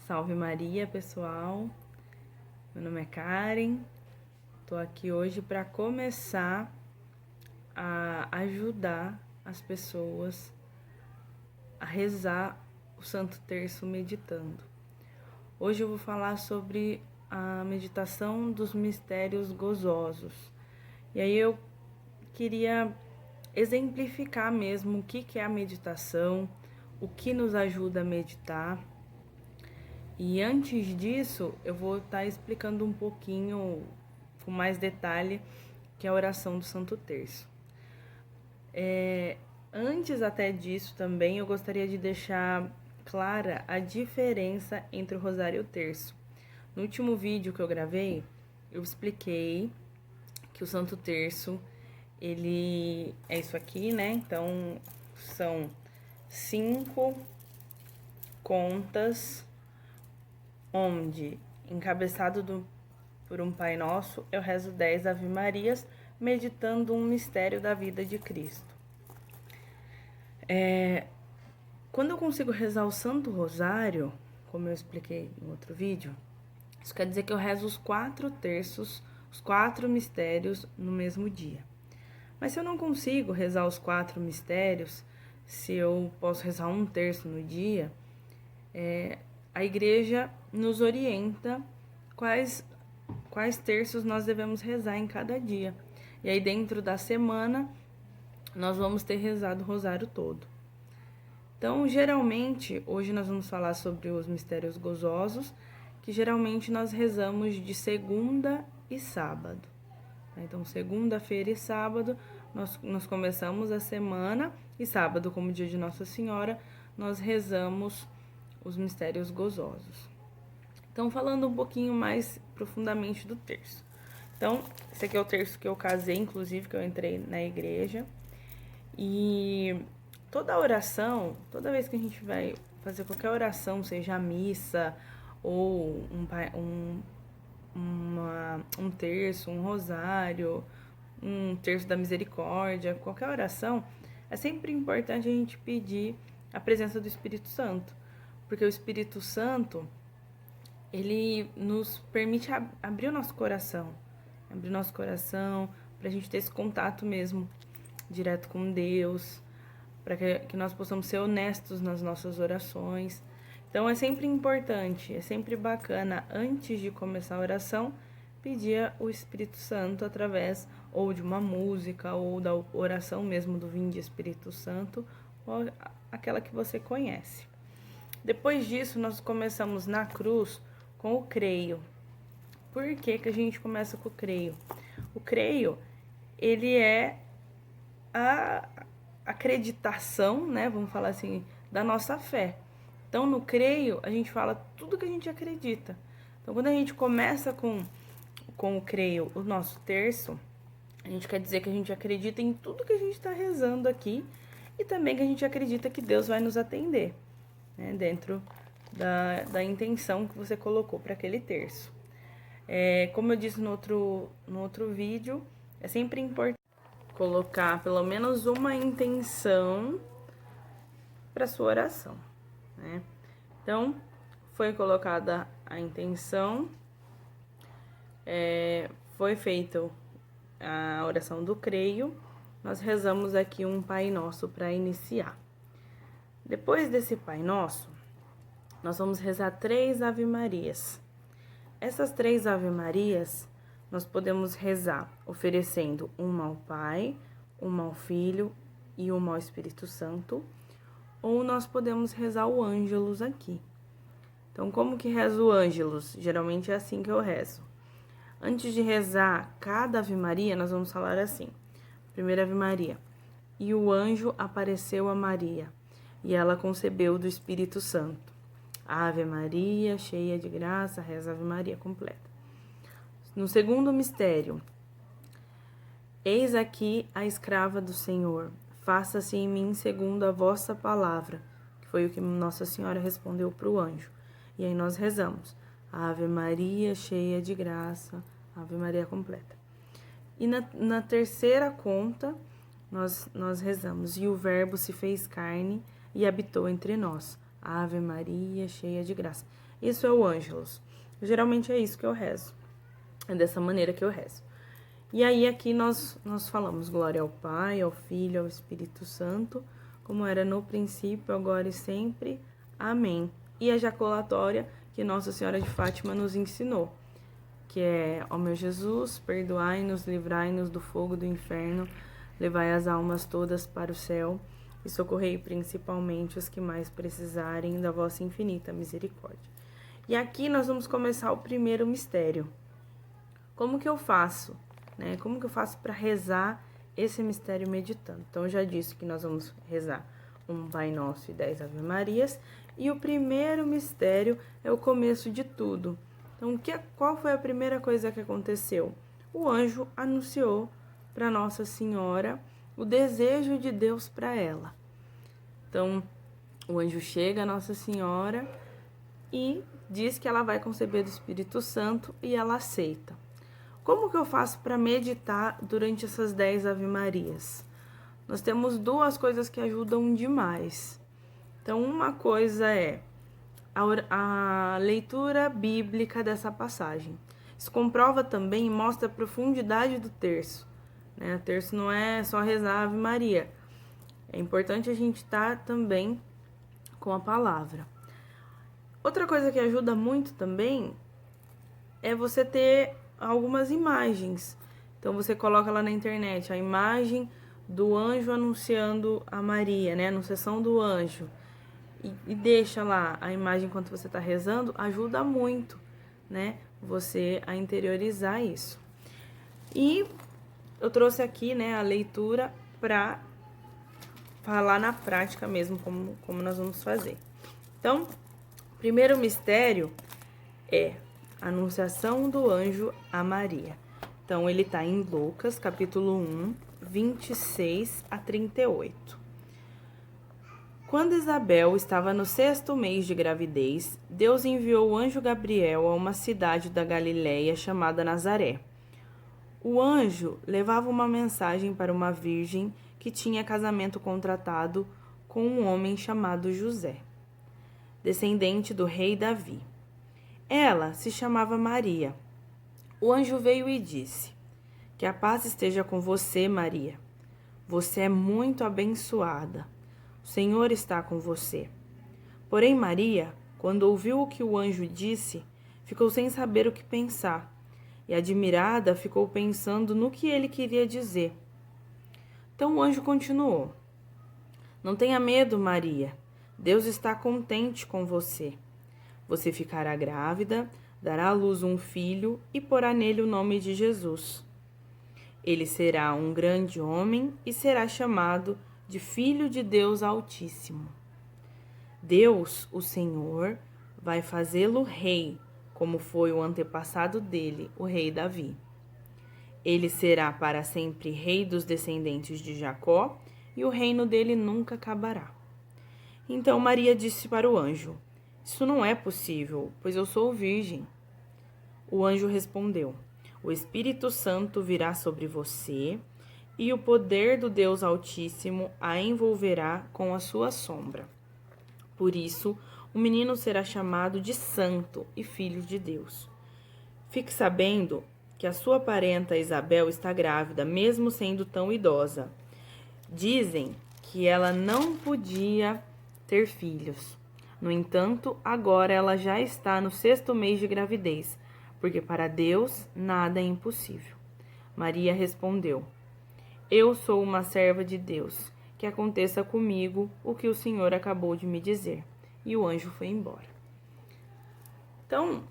Salve Maria, pessoal. Meu nome é Karen. Tô aqui hoje para começar a ajudar as pessoas a rezar o Santo Terço meditando. Hoje eu vou falar sobre a meditação dos mistérios gozosos. E aí eu queria exemplificar mesmo o que é a meditação, o que nos ajuda a meditar. E antes disso, eu vou estar explicando um pouquinho, com mais detalhe, que é a oração do Santo Terço. Antes até disso também, eu gostaria de deixar clara a diferença entre o Rosário e o Terço. No último vídeo que eu gravei, eu expliquei que o Santo Terço, ele é isso aqui, né? Então, são 5 contas onde, encabeçado por um Pai Nosso, eu rezo 10 Ave Marias, meditando um mistério da vida de Cristo. Quando eu consigo rezar o Santo Rosário, como eu expliquei no outro vídeo, isso quer dizer que eu rezo os 4 terços, os 4 mistérios no mesmo dia. Mas se eu não consigo rezar os 4 mistérios, se eu posso rezar um terço no dia, a igreja nos orienta quais terços nós devemos rezar em cada dia. E aí dentro da semana, nós vamos ter rezado o rosário todo. Então, geralmente, hoje nós vamos falar sobre os mistérios gozosos, que geralmente nós rezamos de segunda e sábado. Então, segunda-feira e sábado, nós começamos a semana, e sábado, como dia de Nossa Senhora, nós rezamos os mistérios gozosos. Então, falando um pouquinho mais profundamente do terço. Então, esse aqui é o terço que eu casei, inclusive, que eu entrei na igreja. E toda oração, toda vez que a gente vai fazer qualquer oração, seja a missa ou um terço, um rosário, um terço da misericórdia, qualquer oração, é sempre importante a gente pedir a presença do Espírito Santo, porque o Espírito Santo, ele nos permite abrir o nosso coração para a gente ter esse contato mesmo direto com Deus, para que nós possamos ser honestos nas nossas orações. Então é sempre importante, é sempre bacana, antes de começar a oração, pedir o Espírito Santo através ou de uma música, ou da oração mesmo do Vinde Espírito Santo, ou aquela que você conhece. Depois disso, nós começamos na cruz com o creio. Por que a gente começa com o creio? O creio, ele é a acreditação, né, vamos falar assim, da nossa fé. Então, no creio, a gente fala tudo que a gente acredita. Então, quando a gente começa com o creio, o nosso terço, a gente quer dizer que a gente acredita em tudo que a gente está rezando aqui e também que a gente acredita que Deus vai nos atender, né, dentro da intenção que você colocou para aquele terço. Como eu disse no outro vídeo, é sempre importante colocar pelo menos uma intenção para sua oração, né? Então, foi colocada a intenção, foi feita a oração do creio, nós rezamos aqui um Pai Nosso para iniciar. Depois desse Pai Nosso, nós vamos rezar 3 Ave Marias. Essas 3 Ave Marias, nós podemos rezar oferecendo uma ao Pai, uma ao Filho e uma ao Espírito Santo, ou nós podemos rezar o Ângelus aqui. Então, como que reza o Ângelus? Geralmente é assim que eu rezo. Antes de rezar cada Ave Maria, nós vamos falar assim. Primeira Ave Maria. E o anjo apareceu a Maria, e ela concebeu do Espírito Santo. Ave Maria, cheia de graça, reza Ave Maria completa. No segundo mistério, eis aqui a escrava do Senhor, faça-se em mim segundo a vossa palavra, que foi o que Nossa Senhora respondeu para o anjo. E aí nós rezamos, Ave Maria, cheia de graça, Ave Maria completa. E na terceira conta, nós rezamos, e o Verbo se fez carne e habitou entre nós. Ave Maria, cheia de graça. Isso é o Ângelus. Geralmente é isso que eu rezo. É dessa maneira que eu rezo. E aí aqui nós falamos glória ao Pai, ao Filho, ao Espírito Santo, como era no princípio, agora e sempre. Amém. E a jaculatória que Nossa Senhora de Fátima nos ensinou, que é: ó meu Jesus, perdoai-nos, livrai-nos do fogo do inferno, levai as almas todas para o céu e socorrei principalmente os que mais precisarem da vossa infinita misericórdia. E aqui nós vamos começar o primeiro mistério. Como que eu faço? Né? Como que eu faço para rezar esse mistério meditando? Então, eu já disse que nós vamos rezar um Pai Nosso e 10 Ave Marias. E o primeiro mistério é o começo de tudo. Então, qual foi a primeira coisa que aconteceu? O anjo anunciou para Nossa Senhora o desejo de Deus para ela. Então, o anjo chega a Nossa Senhora e diz que ela vai conceber do Espírito Santo e ela aceita. Como que eu faço para meditar durante essas 10 Ave Marias? Nós temos duas coisas que ajudam demais. Então, uma coisa é a leitura bíblica dessa passagem. Isso comprova também e mostra a profundidade do terço. Né? O terço não é só rezar Ave Maria. É importante a gente estar também com a palavra. Outra coisa que ajuda muito também é você ter algumas imagens. Então, você coloca lá na internet a imagem do anjo anunciando a Maria, né? Anunciação do anjo. E deixa lá a imagem enquanto você está rezando, ajuda muito, né? Você a interiorizar isso. E eu trouxe aqui, né, a leitura para falar na prática mesmo como nós vamos fazer. Então, o primeiro mistério é a anunciação do anjo a Maria. Então, ele está em Lucas, capítulo 1, 26 a 38. Quando Isabel estava no 6º mês de gravidez, Deus enviou o anjo Gabriel a uma cidade da Galiléia chamada Nazaré. O anjo levava uma mensagem para uma virgem que tinha casamento contratado com um homem chamado José, descendente do rei Davi. Ela se chamava Maria. O anjo veio e disse: que a paz esteja com você, Maria. Você é muito abençoada. O Senhor está com você. Porém, Maria, quando ouviu o que o anjo disse, ficou sem saber o que pensar, e admirada ficou pensando no que ele queria dizer. Então o anjo continuou: não tenha medo, Maria. Deus está contente com você. Você ficará grávida, dará à luz um filho e porá nele o nome de Jesus. Ele será um grande homem e será chamado de Filho de Deus Altíssimo. Deus, o Senhor, vai fazê-lo rei, como foi o antepassado dele, o rei Davi. Ele será para sempre rei dos descendentes de Jacó, e o reino dele nunca acabará. Então Maria disse para o anjo: isso não é possível, pois eu sou virgem. O anjo respondeu: o Espírito Santo virá sobre você, e o poder do Deus Altíssimo a envolverá com a sua sombra. Por isso, o menino será chamado de Santo e Filho de Deus. Fique sabendo que a sua parenta Isabel está grávida, mesmo sendo tão idosa. Dizem que ela não podia ter filhos. No entanto, agora ela já está no 6º mês de gravidez, porque para Deus nada é impossível. Maria respondeu: eu sou uma serva de Deus, que aconteça comigo o que o Senhor acabou de me dizer. E o anjo foi embora. Então,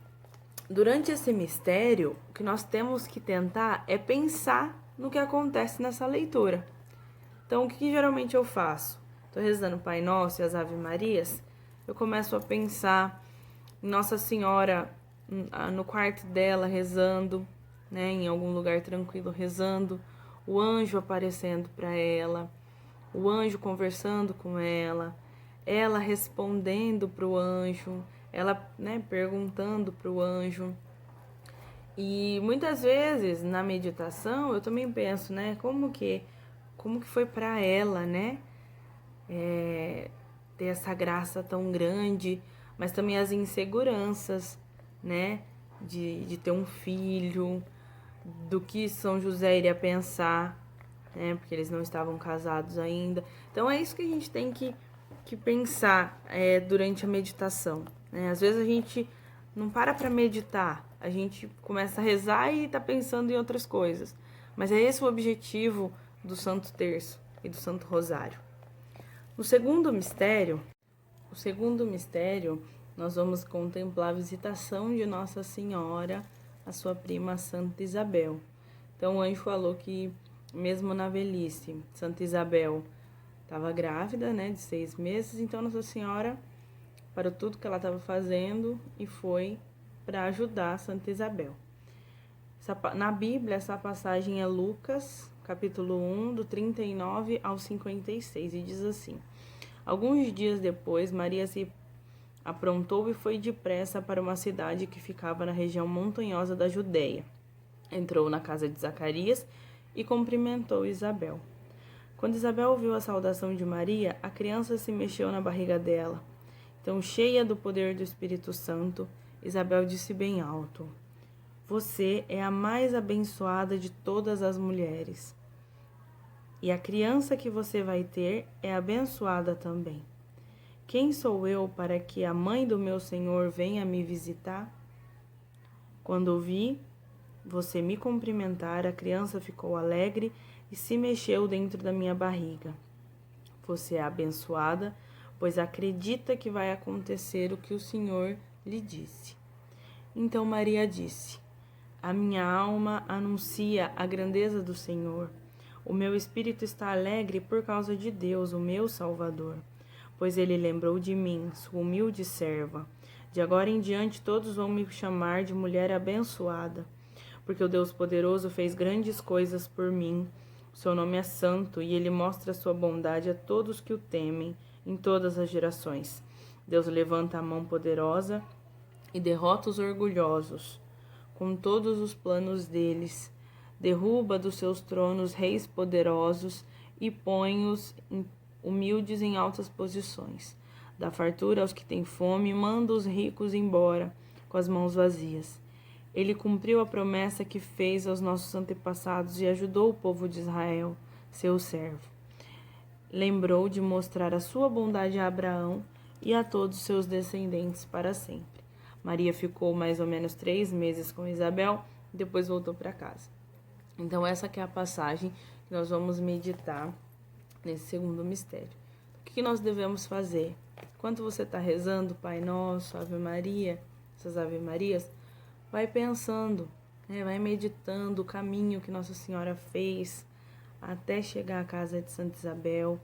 durante esse mistério, o que nós temos que tentar é pensar no que acontece nessa leitura. Então, o que geralmente eu faço? Estou rezando o Pai Nosso e as Ave Marias, eu começo a pensar em Nossa Senhora no quarto dela rezando, né, em algum lugar tranquilo rezando, o anjo aparecendo para ela, o anjo conversando com ela respondendo para o anjo, ela, né, perguntando para o anjo. E muitas vezes na meditação eu também penso, né, como que foi para ela, né, ter essa graça tão grande, mas também as inseguranças, né, de ter um filho, do que São José iria pensar, né, porque eles não estavam casados ainda. Então é isso que a gente tem que pensar durante a meditação, né? Às vezes a gente não para meditar, a gente começa a rezar e tá pensando em outras coisas. Mas é esse o objetivo do Santo Terço e do Santo Rosário. O segundo mistério, nós vamos contemplar a visitação de Nossa Senhora à sua prima Santa Isabel. Então o anjo falou que mesmo na velhice, Santa Isabel estava grávida, né, de 6 meses, então Nossa Senhora parou tudo que ela estava fazendo e foi para ajudar Santa Isabel. Na Bíblia, essa passagem é Lucas, capítulo 1, do 39 ao 56, e diz assim: Alguns dias depois, Maria se aprontou e foi depressa para uma cidade que ficava na região montanhosa da Judéia. Entrou na casa de Zacarias e cumprimentou Isabel. Quando Isabel ouviu a saudação de Maria, a criança se mexeu na barriga dela. Então, cheia do poder do Espírito Santo, Isabel disse bem alto: Você é a mais abençoada de todas as mulheres. E a criança que você vai ter é abençoada também. Quem sou eu para que a mãe do meu Senhor venha me visitar? Quando ouvi você me cumprimentar, a criança ficou alegre e se mexeu dentro da minha barriga. Você é abençoada, pois acredita que vai acontecer o que o Senhor lhe disse. Então Maria disse: A minha alma anuncia a grandeza do Senhor. O meu espírito está alegre por causa de Deus, o meu Salvador, pois ele lembrou de mim, sua humilde serva. De agora em diante todos vão me chamar de mulher abençoada, porque o Deus poderoso fez grandes coisas por mim. O seu nome é santo e ele mostra sua bondade a todos que o temem, em todas as gerações. Deus levanta a mão poderosa e derrota os orgulhosos. Com todos os planos deles, derruba dos seus tronos reis poderosos e põe os humildes em altas posições. Dá fartura aos que têm fome e manda os ricos embora com as mãos vazias. Ele cumpriu a promessa que fez aos nossos antepassados e ajudou o povo de Israel, seu servo. Lembrou de mostrar a sua bondade a Abraão e a todos os seus descendentes para sempre. Maria ficou mais ou menos 3 meses com Isabel e depois voltou para casa. Então essa que é a passagem que nós vamos meditar nesse segundo mistério. O que nós devemos fazer? Enquanto você está rezando Pai Nosso, Ave Maria, essas Ave Marias, vai pensando, né? Vai meditando o caminho que Nossa Senhora fez até chegar à casa de Santa Isabel.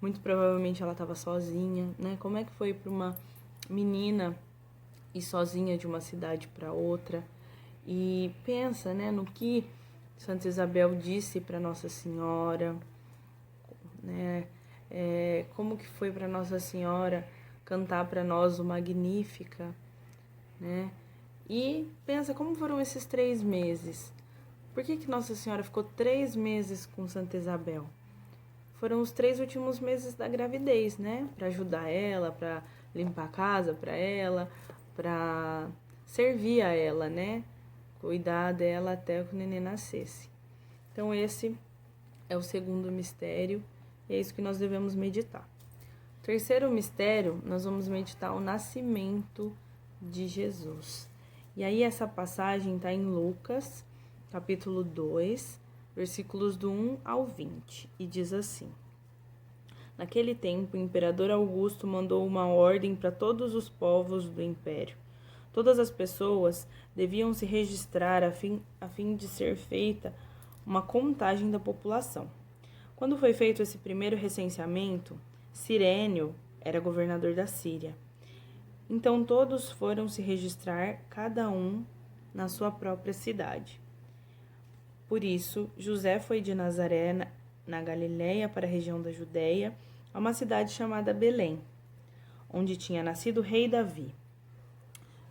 Muito provavelmente ela estava sozinha, né? Como é que foi para uma menina ir sozinha de uma cidade para outra? E pensa, né, no que Santa Isabel disse para Nossa Senhora, né? Como que foi para Nossa Senhora cantar para nós o Magnífica, né? E pensa como foram esses 3 meses. Por que Nossa Senhora ficou 3 meses com Santa Isabel? Foram os 3 últimos meses da gravidez, né? Para ajudar ela, para limpar a casa para ela, para servir a ela, né? Cuidar dela até que o neném nascesse. Então esse é o segundo mistério e é isso que nós devemos meditar. Terceiro mistério, nós vamos meditar o nascimento de Jesus. E aí essa passagem está em Lucas, capítulo 2, versículos do 1 ao 20, e diz assim: Naquele tempo, o imperador Augusto mandou uma ordem para todos os povos do império. Todas as pessoas deviam se registrar a fim de ser feita uma contagem da população. Quando foi feito esse primeiro recenseamento, Cirênio era governador da Síria. Então todos foram se registrar, cada um na sua própria cidade. Por isso, José foi de Nazaré, na Galiléia, para a região da Judéia, a uma cidade chamada Belém, onde tinha nascido o rei Davi.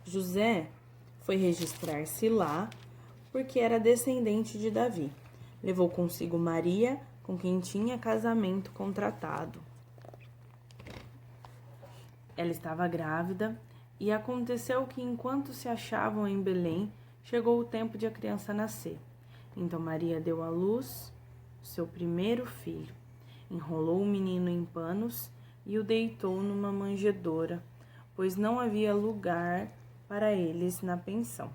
José foi registrar-se lá porque era descendente de Davi. Levou consigo Maria, com quem tinha casamento contratado. Ela estava grávida E aconteceu que, enquanto se achavam em Belém, chegou o tempo de a criança nascer. Então Maria deu à luz seu primeiro filho, enrolou o menino em panos e o deitou numa manjedoura, pois não havia lugar para eles na pensão.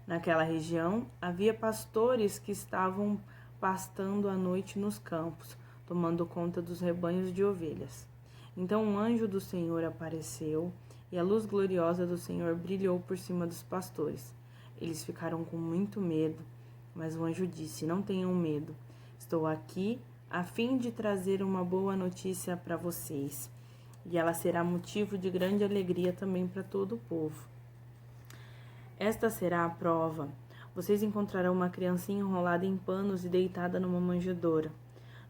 Naquela região havia pastores que estavam pastando à noite nos campos, tomando conta dos rebanhos de ovelhas. Então um anjo do Senhor apareceu, e a luz gloriosa do Senhor brilhou por cima dos pastores. Eles ficaram com muito medo, mas o anjo disse: Não tenham medo, estou aqui a fim de trazer uma boa notícia para vocês, e ela será motivo de grande alegria também para todo o povo. Esta será a prova. Vocês encontrarão uma criancinha enrolada em panos e deitada numa manjedoura.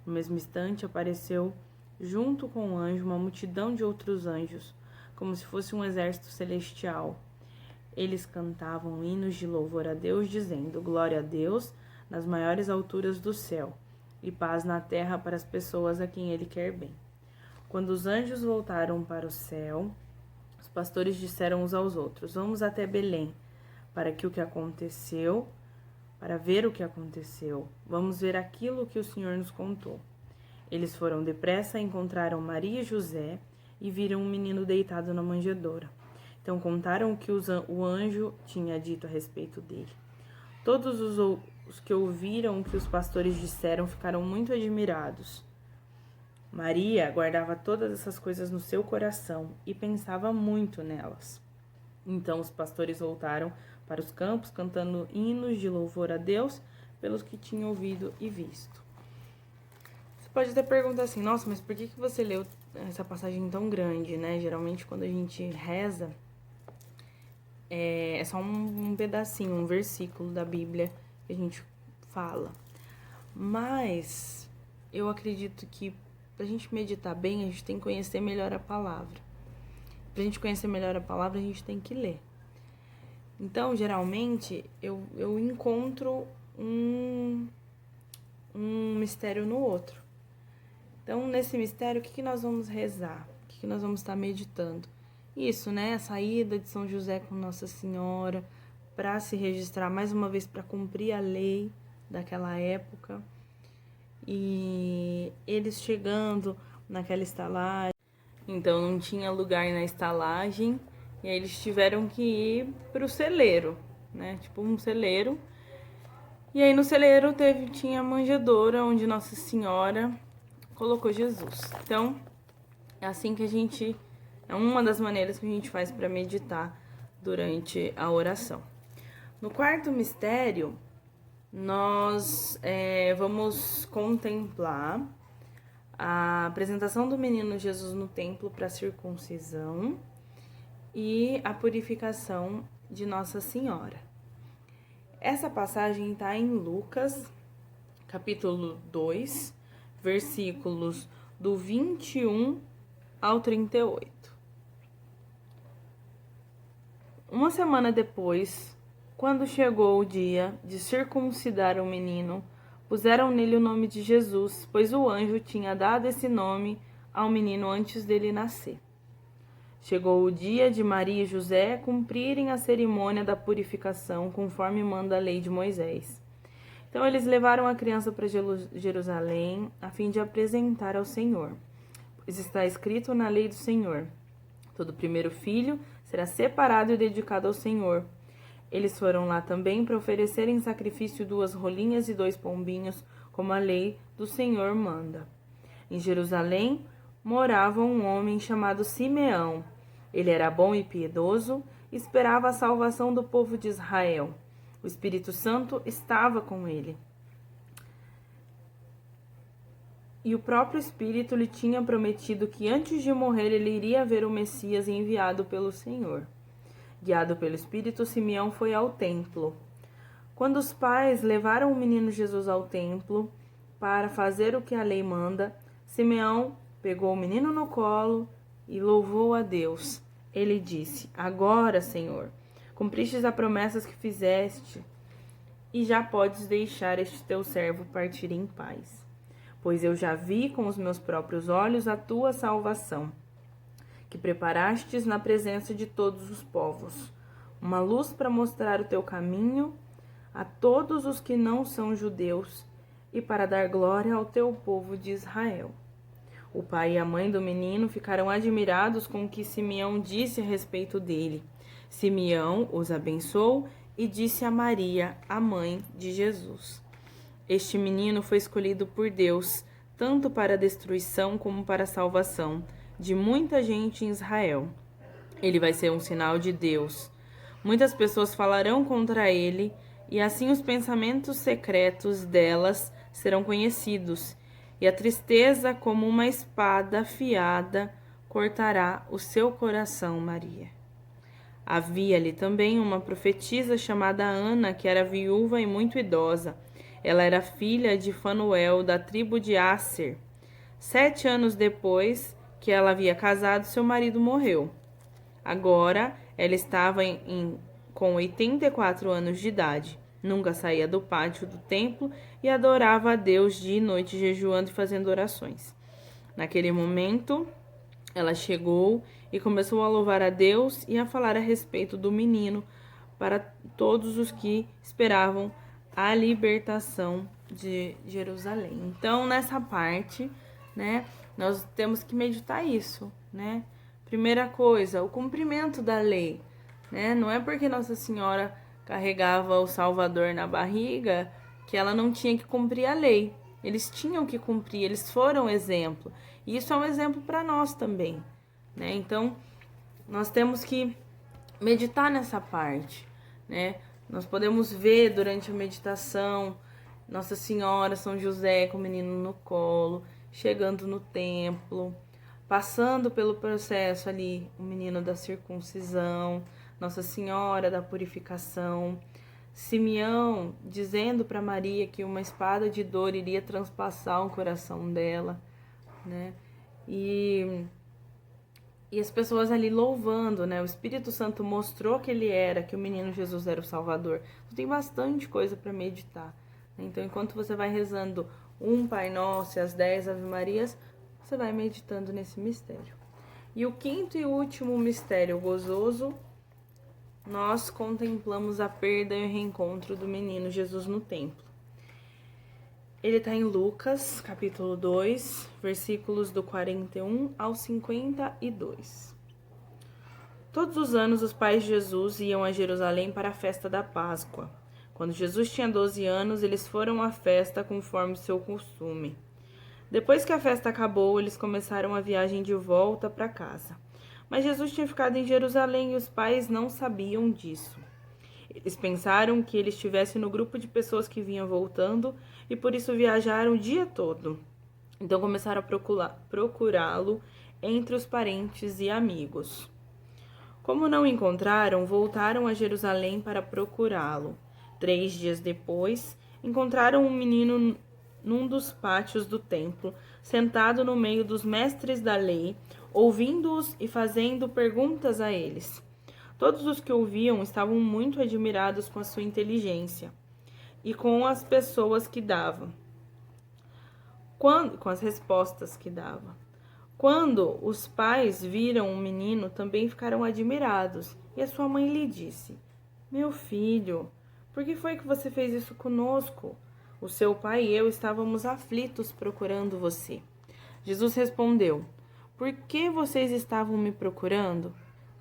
No mesmo instante apareceu, junto com o anjo, uma multidão de outros anjos, como se fosse um exército celestial. Eles cantavam hinos de louvor a Deus, dizendo: Glória a Deus nas maiores alturas do céu, e paz na terra para as pessoas a quem Ele quer bem. Quando os anjos voltaram para o céu, os pastores disseram uns aos outros: Vamos até Belém, para ver o que aconteceu. Vamos ver aquilo que o Senhor nos contou. Eles foram depressa, encontraram Maria e José e viram um menino deitado na manjedoura. Então contaram o que o anjo tinha dito a respeito dele. Todos os que ouviram o que os pastores disseram ficaram muito admirados. Maria guardava todas essas coisas no seu coração e pensava muito nelas. Então os pastores voltaram para os campos, cantando hinos de louvor a Deus pelos que tinham ouvido e visto. Você pode até perguntar assim: nossa, mas por que você leu essa passagem tão grande, né? Geralmente quando a gente reza, é só um pedacinho, um versículo da Bíblia que a gente fala. Mas eu acredito que pra gente meditar bem, a gente tem que conhecer melhor a palavra. Pra gente conhecer melhor a palavra, a gente tem que ler. Então, geralmente, eu encontro um mistério no outro. Então, nesse mistério, o que nós vamos rezar? O que nós vamos estar meditando? Isso, né? A saída de São José com Nossa Senhora, para se registrar mais uma vez, para cumprir a lei daquela época. E eles chegando naquela estalagem, então não tinha lugar na estalagem, e aí eles tiveram que ir pro celeiro, né? Tipo um celeiro. E aí no celeiro tinha a manjedoura onde Nossa Senhora colocou Jesus. Então, é assim que é uma das maneiras que a gente faz para meditar durante a oração. No quarto mistério, nós vamos contemplar a apresentação do menino Jesus no templo para a circuncisão e a purificação de Nossa Senhora. Essa passagem está em Lucas, capítulo 2, versículos do 21 ao 38. Uma semana depois, quando chegou o dia de circuncidar o menino, puseram nele o nome de Jesus, pois o anjo tinha dado esse nome ao menino antes dele nascer. Chegou o dia de Maria e José cumprirem a cerimônia da purificação, conforme manda a lei de Moisés. Então eles levaram a criança para Jerusalém, a fim de apresentar ao Senhor. Pois está escrito na lei do Senhor: todo primeiro filho será separado e dedicado ao Senhor. Eles foram lá também para oferecer em sacrifício 2 rolinhas e 2 pombinhos, como a lei do Senhor manda. Em Jerusalém morava um homem chamado Simeão. Ele era bom e piedoso, e esperava a salvação do povo de Israel. O Espírito Santo estava com ele. E o próprio Espírito lhe tinha prometido que antes de morrer ele iria ver o Messias enviado pelo Senhor. Guiado pelo Espírito, Simeão foi ao templo. Quando os pais levaram o menino Jesus ao templo para fazer o que a lei manda, Simeão pegou o menino no colo e louvou a Deus. Ele disse: Agora, Senhor, cumpristes as promessas que fizeste, e já podes deixar este teu servo partir em paz. Pois eu já vi com os meus próprios olhos a tua salvação, que preparastes na presença de todos os povos, uma luz para mostrar o teu caminho a todos os que não são judeus e para dar glória ao teu povo de Israel. O pai e a mãe do menino ficaram admirados com o que Simeão disse a respeito dele. Simeão os abençoou e disse a Maria, a mãe de Jesus: Este menino foi escolhido por Deus, tanto para a destruição como para a salvação de muita gente em Israel. Ele vai ser um sinal de Deus. Muitas pessoas falarão contra ele, e assim os pensamentos secretos delas serão conhecidos, e a tristeza, como uma espada afiada, cortará o seu coração, Maria. Havia-lhe também uma profetisa chamada Ana, que era viúva e muito idosa. Ela era filha de Fanuel, da tribo de Asser. 7 anos depois que ela havia casado, seu marido morreu. Agora, ela estava com 84 anos de idade. Nunca saía do pátio do templo e adorava a Deus dia e noite, jejuando e fazendo orações. Naquele momento, ela chegou e começou a louvar a Deus e a falar a respeito do menino para todos os que esperavam a libertação de Jerusalém. Então, nessa parte, né, nós temos que meditar isso, né? Primeira coisa, o cumprimento da lei, né? Não é porque Nossa Senhora carregava o Salvador na barriga que ela não tinha que cumprir a lei. Eles tinham que cumprir, eles foram exemplo. E isso é um exemplo para nós também, né? Então, nós temos que meditar nessa parte, né? Nós podemos ver durante a meditação Nossa Senhora, São José com o menino no colo, chegando no templo, passando pelo processo ali, o menino da circuncisão, Nossa Senhora da purificação, Simeão dizendo para Maria que uma espada de dor iria transpassar o coração dela, né? E as pessoas ali louvando, né? O Espírito Santo mostrou que que o menino Jesus era o Salvador. Então, tem bastante coisa para meditar, né? Então, enquanto você vai rezando um Pai Nosso e as 10 Ave Marias, você vai meditando nesse mistério. E o quinto e último mistério gozoso, nós contemplamos a perda e o reencontro do menino Jesus no templo. Ele está em Lucas, capítulo 2, versículos do 41 ao 52. Todos os anos, os pais de Jesus iam a Jerusalém para a festa da Páscoa. Quando Jesus tinha 12 anos, eles foram à festa conforme seu costume. Depois que a festa acabou, eles começaram a viagem de volta para casa. Mas Jesus tinha ficado em Jerusalém e os pais não sabiam disso. Eles pensaram que ele estivesse no grupo de pessoas que vinham voltando e por isso viajaram o dia todo. Então começaram a procurá-lo entre os parentes e amigos. Como não encontraram, voltaram a Jerusalém para procurá-lo. 3 dias depois, encontraram um menino num dos pátios do templo, sentado no meio dos mestres da lei, ouvindo-os e fazendo perguntas a eles. Todos os que ouviam estavam muito admirados com a sua inteligência e com as pessoas que dava, com as respostas que dava. Quando os pais viram o menino, também ficaram admirados, e a sua mãe lhe disse: Meu filho, por que foi que você fez isso conosco? O seu pai e eu estávamos aflitos procurando você. Jesus respondeu: Por que vocês estavam me procurando?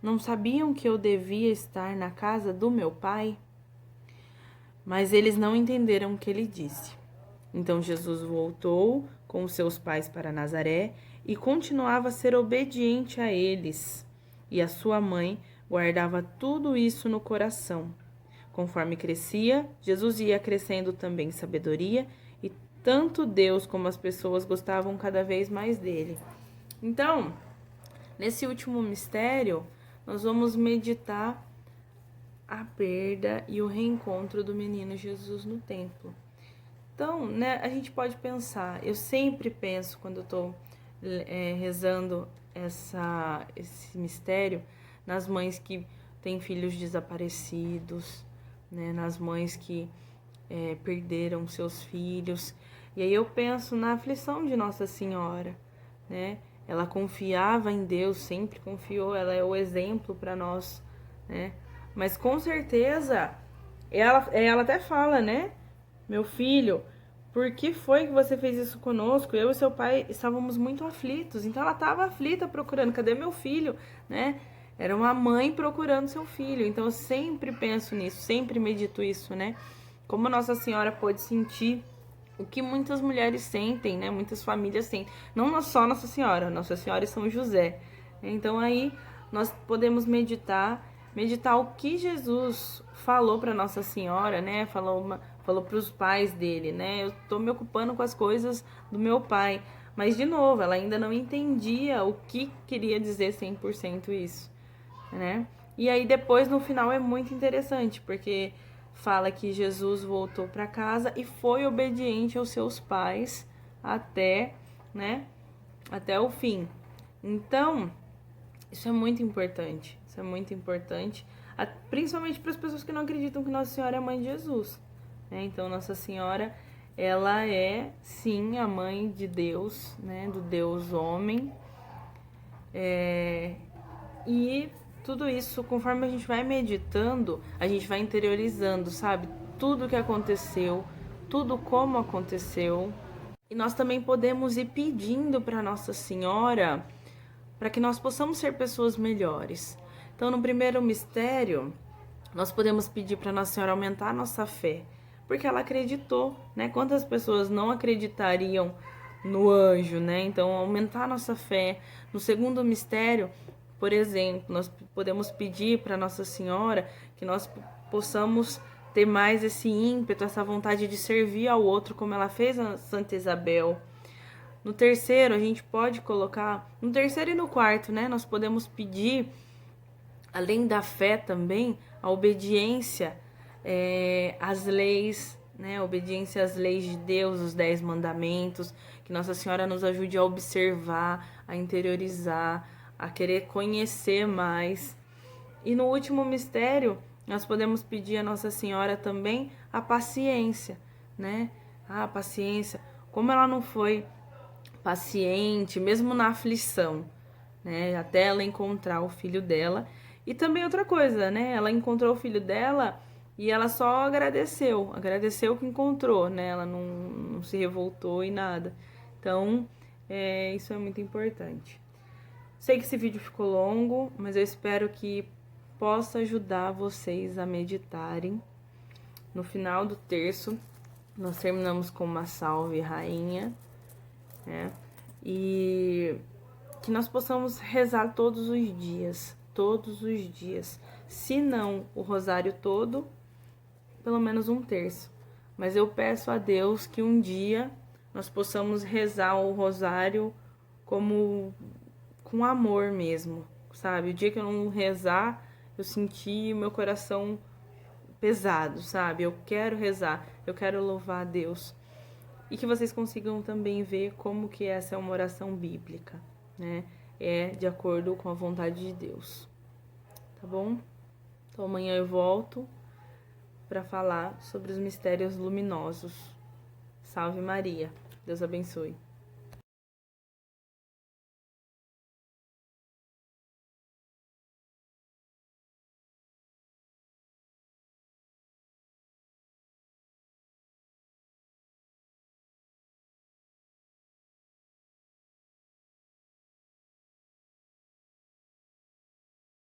Não sabiam que eu devia estar na casa do meu pai? Mas eles não entenderam o que ele disse. Então Jesus voltou com os seus pais para Nazaré e continuava a ser obediente a eles. E a sua mãe guardava tudo isso no coração. Conforme crescia, Jesus ia crescendo também em sabedoria e tanto Deus como as pessoas gostavam cada vez mais dele. Então, nesse último mistério, nós vamos meditar a perda e o reencontro do menino Jesus no templo. Então, né, a gente pode pensar, eu sempre penso quando eu estou rezando esse mistério, nas mães que têm filhos desaparecidos, né, nas mães que perderam seus filhos. E aí eu penso na aflição de Nossa Senhora, né? ela confiava em Deus, sempre confiou, ela é o exemplo para nós, né? Mas com certeza, ela até fala, né? Meu filho, por que foi que você fez isso conosco? Eu e seu pai estávamos muito aflitos. Então ela estava aflita procurando, cadê meu filho, né? Era uma mãe procurando seu filho. Então eu sempre penso nisso, sempre medito isso, né? Como Nossa Senhora pôde sentir o que muitas mulheres sentem, né? Muitas famílias sentem. Não só Nossa Senhora e São José. Então aí nós podemos meditar o que Jesus falou para Nossa Senhora, né? Falou para os pais dele, né? Eu tô me ocupando com as coisas do meu pai. Mas, de novo, ela ainda não entendia o que queria dizer 100% isso, né? E aí, depois, no final, é muito interessante, porque fala que Jesus voltou para casa e foi obediente aos seus pais até, né? Até o fim. Então, isso é muito importante. Isso é muito importante, principalmente para as pessoas que não acreditam que Nossa Senhora é a mãe de Jesus, né? Então, Nossa Senhora, ela é, sim, a mãe de Deus, né? Do Deus homem. E tudo isso, conforme a gente vai meditando, a gente vai interiorizando, sabe? Tudo o que aconteceu, tudo como aconteceu. E nós também podemos ir pedindo para Nossa Senhora para que nós possamos ser pessoas melhores. Então, no primeiro mistério, nós podemos pedir para Nossa Senhora aumentar a nossa fé, porque ela acreditou, né? Quantas pessoas não acreditariam no anjo, né? Então, aumentar a nossa fé. No segundo mistério, por exemplo, nós podemos pedir para Nossa Senhora que nós possamos ter mais esse ímpeto, essa vontade de servir ao outro, como ela fez a Santa Isabel. No terceiro, a gente pode colocar, no terceiro e no quarto, né? Nós podemos pedir, além da fé também, a obediência às leis, né? A obediência às leis de Deus, os 10 mandamentos, que Nossa Senhora nos ajude a observar, a interiorizar, a querer conhecer mais. E no último mistério, nós podemos pedir a Nossa Senhora também a paciência, né? A paciência, como ela não foi paciente, mesmo na aflição, né? Até ela encontrar o filho dela. E também outra coisa, né? Ela encontrou o filho dela e ela só agradeceu que encontrou, né? Ela não se revoltou e nada. Então, isso é muito importante. Sei que esse vídeo ficou longo, mas eu espero que possa ajudar vocês a meditarem. No final do terço, nós terminamos com uma salve rainha, né? E que nós possamos rezar todos os dias. Se não o rosário todo, pelo menos um terço. Mas eu peço a Deus que um dia nós possamos rezar o rosário como com amor mesmo, sabe? O dia que eu não rezar, eu senti o meu coração pesado, sabe? Eu quero rezar, eu quero louvar a Deus. E que vocês consigam também ver como que essa é uma oração bíblica, né? É de acordo com a vontade de Deus, tá bom? Então amanhã eu volto para falar sobre os mistérios luminosos. Salve Maria, Deus abençoe.